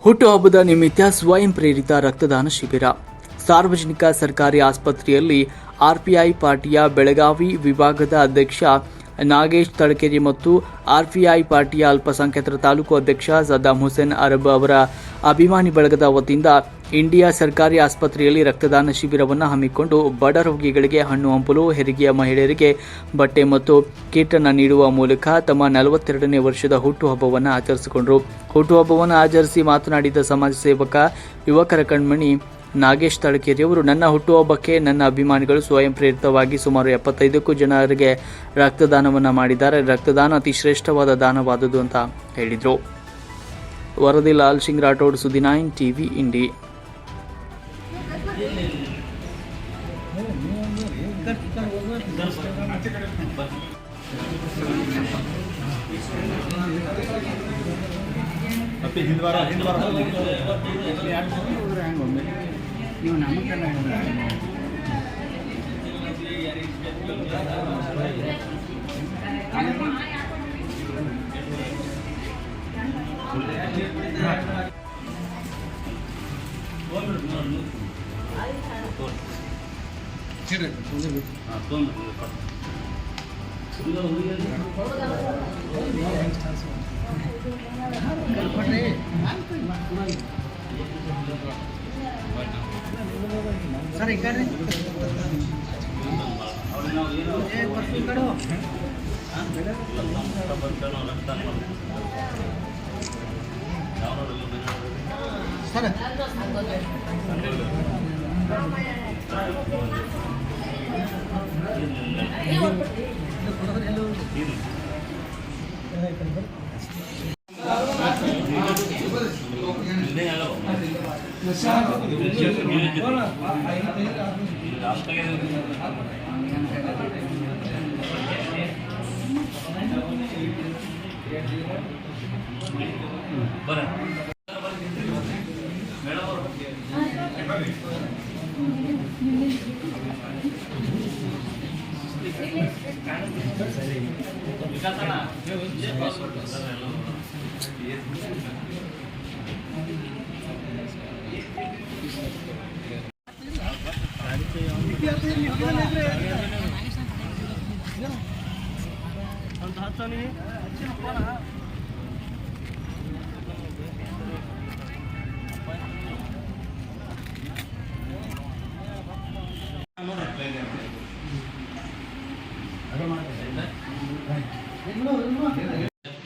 ಹುಟ್ಟುಹಬ್ಬದ ನಿಮಿತ್ತ ಸ್ವಯಂ ಪ್ರೇರಿತ ರಕ್ತದಾನ ಶಿಬಿರ ಸಾರ್ವಜನಿಕ ಸರ್ಕಾರಿ ಆಸ್ಪತ್ರೆಯಲ್ಲಿ ಆರ್ಪಿಐ ಪಾರ್ಟಿಯ ಬೆಳಗಾವಿ ವಿಭಾಗದ ಅಧ್ಯಕ್ಷ ನಾಗೇಶ್ ತಳಕೆರೆ ಮತ್ತು ಆರ್ಪಿಐ ಪಾರ್ಟಿಯ ಅಲ್ಪಸಂಖ್ಯಾತರ ತಾಲೂಕು ಅಧ್ಯಕ್ಷ ಸದ್ದಾಂ ಹುಸೇನ್ ಅರಬ್ ಅವರ ಅಭಿಮಾನಿ ಬಳಗದ ವತಿಯಿಂದ ಇಂಡಿಯಾ ಸರ್ಕಾರಿ ಆಸ್ಪತ್ರೆಯಲ್ಲಿ ರಕ್ತದಾನ ಶಿಬಿರವನ್ನು ಹಮ್ಮಿಕೊಂಡು ಬಡ ರೋಗಿಗಳಿಗೆ ಹಣ್ಣು ಹಂಪಲು, ಹೆರಿಗೆಯ ಮಹಿಳೆಯರಿಗೆ ಬಟ್ಟೆ ಮತ್ತು ಕಿಟ್ ಅನ್ನು ನೀಡುವ ಮೂಲಕ ತಮ್ಮ 42ನೇ ವರ್ಷದ ಹುಟ್ಟುಹಬ್ಬವನ್ನು ಆಚರಿಸಿಕೊಂಡರು. ಹುಟ್ಟುಹಬ್ಬವನ್ನು ಆಚರಿಸಿ ಮಾತನಾಡಿದ ಸಮಾಜ ಸೇವಕ ಯುವಕರ ಕಣ್ಮಣಿ ನಾಗೇಶ್ ತಳಕೆರೆಯವರು, ನನ್ನ ಹುಟ್ಟುಹಬ್ಬಕ್ಕೆ ನನ್ನ ಅಭಿಮಾನಿಗಳು ಸ್ವಯಂ ಪ್ರೇರಿತವಾಗಿ ಸುಮಾರು 75ಕ್ಕೂ ಜನರಿಗೆ ರಕ್ತದಾನವನ್ನು ಮಾಡಿದ್ದಾರೆ. ರಕ್ತದಾನ ಅತಿ ಶ್ರೇಷ್ಠವಾದ ದಾನವಾದುದು ಅಂತ ಹೇಳಿದರು. ವರದಿ ಲಾಲ್ ಸಿಂಗ್ ರಾಠೋಡ್, ಸುದ್ದಿ 9 ಟಿವಿ ಇಂಡಿ. ನೀವು ನಮಗೆಲ್ಲ ಸರ್ ಈ ಕಡೆ ಸರ್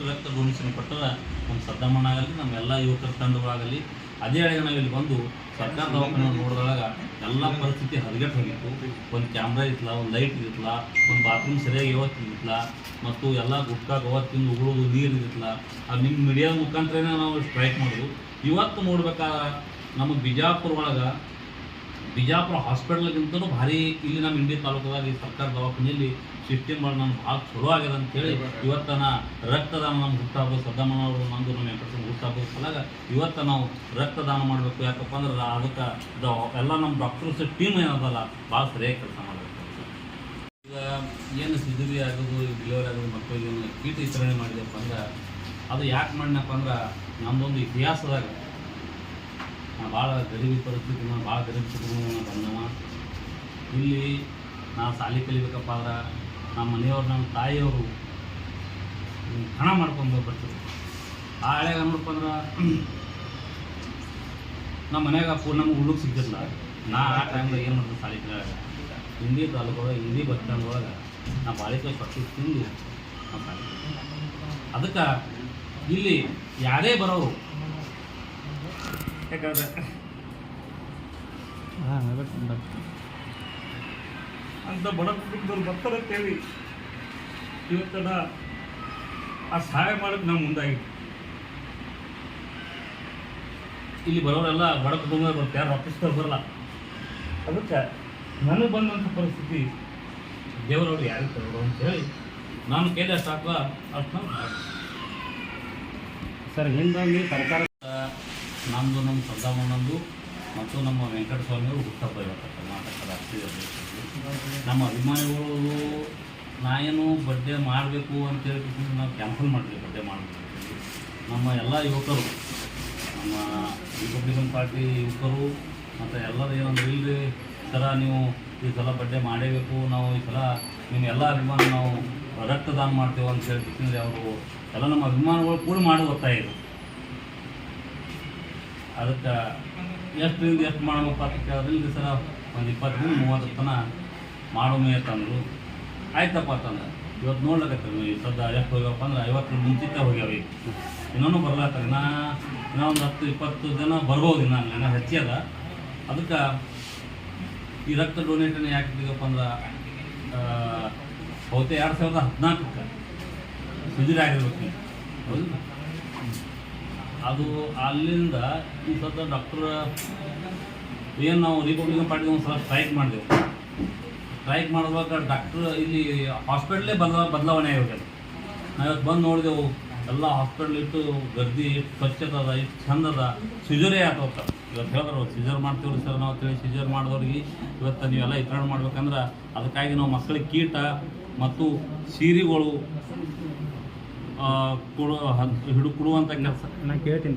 ರಕ್ತ ಡೊನೇಷನ್ ಕೊಟ್ಟರೆ ನಮ್ಮ ಸದ್ದಾಮಣ್ಣ ಆಗಲಿ ನಮ್ಮೆಲ್ಲ ಯುವಕರ ತಂಡಗಳಾಗಲಿ ಅದೇ ಅಡಿಗೆ ನಾವು ಇಲ್ಲಿ ಬಂದು ಸರ್ಕಾರ ದವಾಖಾನೆ ನೋಡಿದಾಗ ಎಲ್ಲ ಪರಿಸ್ಥಿತಿ ಹದಗೆಟ್ಟು ಹೋಗಿತ್ತು. ಒಂದು ಕ್ಯಾಮ್ರಾ ಇತ್ತಲ್ಲ, ಒಂದು ಲೈಟ್ ಇರುತ್ತಲ್ಲ, ಒಂದು ಬಾತ್ರೂಮ್ ಸರಿಯಾಗಿ ಯಾವತ್ತು ಇರುತ್ತಲ್ಲ, ಮತ್ತು ಎಲ್ಲ ಗುಟ್ಕಾಗ ಅವತ್ತಿಂದ ಉಗುಳೋದು ನೀರು ಇರುತ್ತಲ್ಲ. ಅದು ನಿಮ್ಮ ಮೀಡಿಯಾದ ಮುಖಾಂತರನೇ ನಾವು ಸ್ಟ್ರೈಕ್ ಮಾಡೋದು. ಇವತ್ತು ನೋಡ್ಬೇಕಾದ್ರೆ ನಮ್ಮ ಬಿಜಾಪುರ ಹಾಸ್ಪಿಟಲ್ಗಿಂತಲೂ ಭಾರಿ ಇಲ್ಲಿ ನಮ್ಮ ಇಂಡಿ ತಾಲೂಕದಾಗ ಈ ಸರ್ಕಾರ ದವಾಖಾನೆಯಲ್ಲಿ ಸಿಸ್ಟಮ್ ಮಾಡಿ ನಾನು ಭಾಳ ಚಲೋ ಆಗ್ಯದ ಅಂತೇಳಿ ಇವತ್ತನ ರಕ್ತದಾನ ನಮ್ಮ ಹುಟ್ಟಾಗೋದು ಸದ್ದಾಮಣ್ಣವರು ನಂದು ನಮ್ಮ ವೆಂಕಟೇಶ್ವರ ಹುಟ್ಟಾಗೋದು ಸಲಗ ಇವತ್ತು ನಾವು ರಕ್ತದಾನ ಮಾಡಬೇಕು. ಯಾಕಪ್ಪ ಅಂದ್ರೆ ಅದಕ್ಕೆ ಎಲ್ಲ ನಮ್ಮ ಡಾಕ್ಟರ್ಸ್ ಟೀಮ್ ಏನದಲ್ಲ ಭಾಳ ಸರಿಯಾಗಿ ಕೆಲಸ ಮಾಡಬೇಕು. ಈಗ ಏನು ಸಿದ್ಧಿ ಆಗೋದು, ಡೆಲಿವರಿ ಆಗೋದು, ಮಕ್ಕಳಿಗೆ ಕೀಟ ವಿತರಣೆ ಮಾಡಿದೆಪ್ಪ ಅಂದ್ರೆ ಅದು ಯಾಕೆ ಮಾಡಿನಪ್ಪ ಅಂದ್ರೆ ನಮ್ಮದೊಂದು ಇತಿಹಾಸದಾಗ ನಾ ಭಾಳ ಗರೀಬಿ ಪರಿಸ್ಥಿತಿನ ಭಾಳ ಗರೀಬ್ ಕುಟುಂಬನ ಬಂದವ. ಇಲ್ಲಿ ನಾವು ಶಾಲೆ ಕಲಿಬೇಕಪ್ಪ ಅಂದ್ರೆ ನಮ್ಮ ಮನೆಯವ್ರು, ನಮ್ಮ ತಾಯಿಯವರು ಹಣ ಮಾಡ್ಕೊಂಡು ಬರ್ತೀವಿ. ಆ ಹಳೆಗೆ ನೋಡಪ್ಪ ಅಂದ್ರೆ ನಮ್ಮ ಮನೆಯಾಗ ನಮ್ಗೆ ಹುಡುಗ ಸಿಗ್ತಿಲ್ಲ. ನಾ ಆ ಟೈಮ್ದಾಗ ಏನು ಮಾಡ್ತೀನಿ, ಶಾಲೆ ಕಲಿಯಾಗ ಹಿಂದಿ ತಾಲೂಕೊಳಗೆ ಹಿಂದಿ ಬಸ್ ಸ್ಟ್ಯಾಂಡ್ ಒಳಗೆ ನಾ ಬಾಳಿಕೆ ಪಟ್ಟಿ ತಿಂದು ನಾವು ಶಾಲೆ. ಅದಕ್ಕೆ ಇಲ್ಲಿ ಯಾರೇ ಬರೋರು ಯಾಕಂದ್ರೆ ಅಂತ ಬಡ ಕುಟುಂಬದವ್ರು ಬರ್ತಾರಂತೇಳಿ ಇವತ್ತನ ಆ ಸಹಾಯ ಮಾಡೋದು ನಾವು ಮುಂದಾಗಿತ್ತು. ಇಲ್ಲಿ ಬರೋರೆಲ್ಲ ಬಡ ಕುಟುಂಬದವ್ರು ಬರ್ತಾರೆ, ಯಾರು ಆಫೀಸ್ದವ್ರು ಬರಲ್ಲ. ಅದಕ್ಕೆ ನನಗೆ ಬಂದಂಥ ಪರಿಸ್ಥಿತಿ ದೇವರವ್ರು ಯಾರಿಗೆ ತರೋರು ಅಂತೇಳಿ ನಾನು ಕೈಲಿ ಅಷ್ಟು ಹಾಕುವ ಅಷ್ಟು ಸರ್ ಹಿಂಗಾಗಿ ಸರ್ಕಾರ ನಮ್ಮದು ನಮ್ಮ ಸದ್ದಾಮಣ್ಣಂದು ಮತ್ತು ನಮ್ಮ ವೆಂಕಟಸ್ವಾಮಿಯವರು ಹುಟ್ಟಹಬ್ಬ ಇವತ್ತು ಕರ್ನಾಟಕ ರಾಷ್ಟ್ರೀಯ ಅಧ್ಯಕ್ಷರು. ನಮ್ಮ ಅಭಿಮಾನಿಗಳು ನಾ ಏನು ಬರ್ಡೇ ಮಾಡಬೇಕು ಅಂತೇಳಿ ನಾವು ಕ್ಯಾಂಪಲ್ ಮಾಡಿದ್ವಿ, ಬರ್ಡೇ ಮಾಡಬೇಕು. ನಮ್ಮ ಎಲ್ಲ ಯುವಕರು ನಮ್ಮ ರಿಪಬ್ಲಿಕನ್ ಪಾರ್ಟಿ ಯುವಕರು ಮತ್ತು ಎಲ್ಲರೂ ಏನಂದ್ರೆ ಇಲ್ಲರಿ ಸರ ನೀವು ಈ ಸಲ ಬಡ್ಡೆ ಮಾಡೇಬೇಕು, ನಾವು ಈ ಸಲ ನಿಮ್ಮ ಎಲ್ಲ ಅಭಿಮಾನ ನಾವು ರಕ್ತದಾನ ಮಾಡ್ತೇವೆ ಅಂತ ಹೇಳ್ತಿದ್ರೆ ಅವರು ಎಲ್ಲ ನಮ್ಮ ಅಭಿಮಾನಗಳು ಕೂಡ ಮಾಡೋದು ಒತ್ತಾಯ ಇದೆ. ಅದಕ್ಕೆ ಎಷ್ಟರಿಂದ ಎಷ್ಟು ಮಾಡಬೇಕು ಅಂತ ಕೇಳಿದ್ರೆ ಸರ ಒಂದು 20-30 ತನ ಮಾಡೋಮೇ ಅಂತಂದರು. ಆಯ್ತಪ್ಪ ಅಂತಂದ್ರೆ ಇವತ್ತು ನೋಡ್ಲಕತ್ತೀವಿ ಈ ಸದ್ಯ ಎಷ್ಟು ಹೋಗ್ಯವಪ್ಪ ಅಂದ್ರೆ 50 ಮುಂಚಿತ ಹೋಗ್ಯಾವ. ಈಗ ಇನ್ನೂ ಬರ್ಲಾತಾರೆ, ಇನ್ನೂ ಒಂದು 10-20 ಜನ ಬರ್ಬೋದು, ಇನ್ನೂ ಹೆಚ್ಚಿದ. ಅದಕ್ಕೆ ಈ ರಕ್ತ ಡೊನೇಟನ್ನು ಯಾಕೆ ಇದ್ದೀವಪ್ಪ ಅಂದ್ರೆ ಬಹುತೇ 2014ಕ್ಕೆ ಸುಜಿರ್ ಆಗಿರ್ಬೇಕು. ಅದು ಅಲ್ಲಿಂದ ಈ ಸದ್ಯ ಡಾಕ್ಟರ್ ಏನು ನಾವು ರಿಪಬ್ಲಿಕನ್ ಪಾರ್ಟಿ ಒಂದು ಸಲ ಸ್ಟ್ರೈಕ್ ಮಾಡಿದೆವು. ಸ್ಟ್ರೈಕ್ ಮಾಡುವಾಗ ಡಾಕ್ಟ್ರ್ ಇಲ್ಲಿ ಹಾಸ್ಪಿಟ್ಲೇ ಬದಲಾವಣೆ ಆಗೋದು. ನಾವು ಇವತ್ತು ಬಂದು ನೋಡಿದೆವು, ಎಲ್ಲ ಹಾಸ್ಪಿಟ್ಲ್ ಇಟ್ಟು ಗರ್ದಿ ಇಟ್ಟು ಸ್ವಚ್ಛತೆ ಅದ, ಇಷ್ಟು ಚಂದ ಅದ. ಸಿಜರೇ ಆತವತ್ತ ಇವತ್ತು ಹೇಳಿದ್ರು ಸಿಜರ್ ಮಾಡ್ತೀವ್ರಿ ಸರ್ ನಾವು ತಿಳಿ ಸಿಜರ್ ಮಾಡಿದವ್ರಿಗೆ ಇವತ್ತು ನೀವೆಲ್ಲ ವಿತರಣೆ ಮಾಡ್ಬೇಕಂದ್ರೆ ಅದಕ್ಕಾಗಿ ನಾವು ಮಕ್ಕಳಿಗೆ ಕೀಟ ಮತ್ತು ಸೀರೆಗಳು ಕೊಡುವಂಥ ಕೆಲಸ ನಾ ಕೇಳ್ತೀನಿ